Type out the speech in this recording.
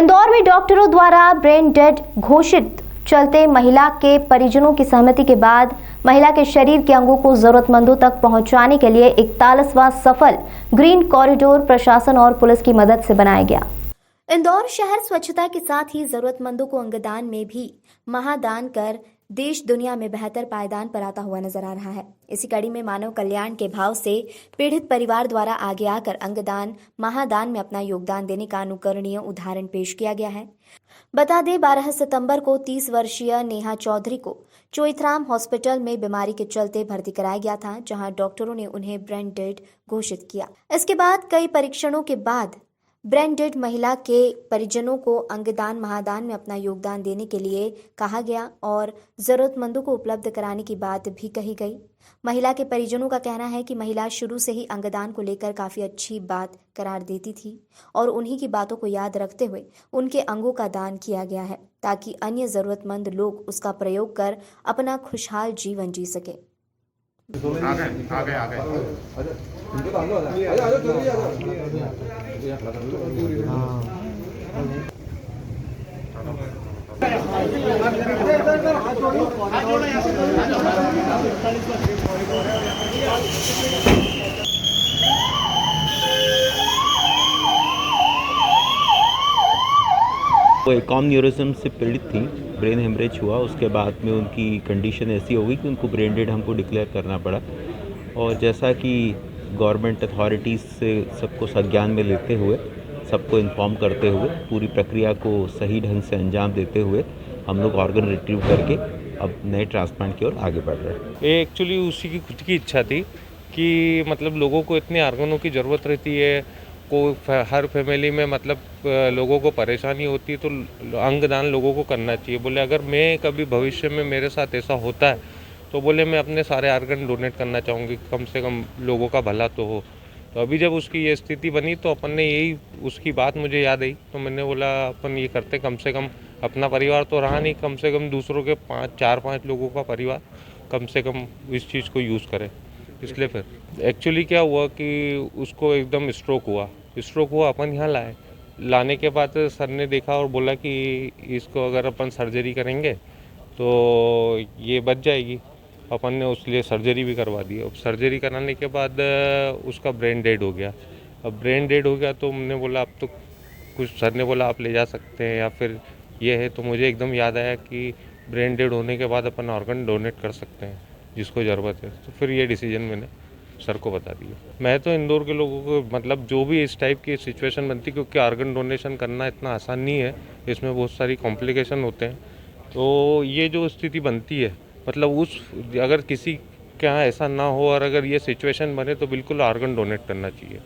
इंदौर में डॉक्टरों द्वारा ब्रेन डेड घोषित चलते महिला के परिजनों की सहमति के बाद महिला के शरीर के अंगों को जरूरतमंदों तक पहुंचाने के लिए 41वां सफल ग्रीन कॉरिडोर प्रशासन और पुलिस की मदद से बनाया गया। इंदौर शहर स्वच्छता के साथ ही जरूरतमंदों को अंगदान में भी महादान कर देश दुनिया में बेहतर पायदान पर आता हुआ नजर आ रहा है। इसी कड़ी में मानव कल्याण के भाव से पीड़ित परिवार द्वारा आगे आकर अंगदान महादान में अपना योगदान देने का अनुकरणीय उदाहरण पेश किया गया है। बता दें 12 सितंबर को 30 वर्षीय नेहा चौधरी को चोइथराम हॉस्पिटल में बीमारी के चलते भर्ती कराया गया था, जहां डॉक्टरों ने उन्हें ब्रेन डेड घोषित किया। इसके बाद कई परीक्षणों के बाद ब्रेन डेड महिला के परिजनों को अंगदान महादान में अपना योगदान देने के लिए कहा गया और जरूरतमंदों को उपलब्ध कराने की बात भी कही गई। महिला के परिजनों का कहना है कि महिला शुरू से ही अंगदान को लेकर काफी अच्छी बात करार देती थी और उन्हीं की बातों को याद रखते हुए उनके अंगों का दान किया गया है ताकि अन्य जरूरतमंद लोग उसका प्रयोग कर अपना खुशहाल जीवन जी सके। वो एकॉम न्यूरोसिज्म से पीड़ित थी, ब्रेन हेमरेज हुआ। उसके बाद में उनकी कंडीशन ऐसी हो गई कि उनको ब्रेन डेड हमको डिक्लेयर करना पड़ा। और जैसा कि गवर्नमेंट अथॉरिटीज़ से सबको संज्ञान में लेते हुए, सबको इन्फॉर्म करते हुए, पूरी प्रक्रिया को सही ढंग से अंजाम देते हुए हम लोग ऑर्गन रिट्रीव करके अब नए ट्रांसप्लांट की ओर आगे बढ़ रहे हैं। ये एक्चुअली उसी की खुद की इच्छा थी कि मतलब लोगों को इतने ऑर्गनों की ज़रूरत रहती है, हर फैमिली में मतलब लोगों को परेशानी होती है, तो अंगदान लोगों को करना चाहिए। बोले अगर मैं कभी भविष्य में मेरे साथ ऐसा होता है तो बोले मैं अपने सारे ऑर्गन डोनेट करना चाहूँगी, कम से कम लोगों का भला तो हो। तो अभी जब उसकी ये स्थिति बनी तो अपन ने यही उसकी बात मुझे याद आई, तो मैंने बोला अपन ये करते, कम से कम अपना परिवार तो रहा नहीं, कम से कम दूसरों के 4-5 लोगों का परिवार कम से कम इस चीज़ को यूज़ करे। इसलिए फिर एक्चुअली क्या हुआ कि उसको एकदम स्ट्रोक हुआ, अपन यहाँ लाने के बाद सर ने देखा और बोला कि इसको अगर अपन सर्जरी करेंगे तो ये बच जाएगी। अपन ने उसके लिए सर्जरी भी करवा दी। अब सर्जरी कराने के बाद उसका ब्रेन डेड हो गया। अब ब्रेन डेड हो गया तो हमने बोला अब तो कुछ, सर ने बोला आप ले जा सकते हैं या फिर ये है, तो मुझे एकदम याद आया कि ब्रेन डेड होने के बाद अपन ऑर्गन डोनेट कर सकते हैं जिसको ज़रूरत है। तो फिर ये डिसीजन मैंने सर को बता दिया। मैं तो इंदौर के लोगों को मतलब जो भी इस टाइप की सिचुएशन बनती, क्योंकि ऑर्गन डोनेशन करना इतना आसान नहीं है, इसमें बहुत सारी कॉम्प्लिकेशन होते हैं। तो ये जो स्थिति बनती है, मतलब अगर किसी के यहाँ ऐसा ना हो और अगर ये सिचुएशन बने तो बिल्कुल ऑर्गन डोनेट करना चाहिए।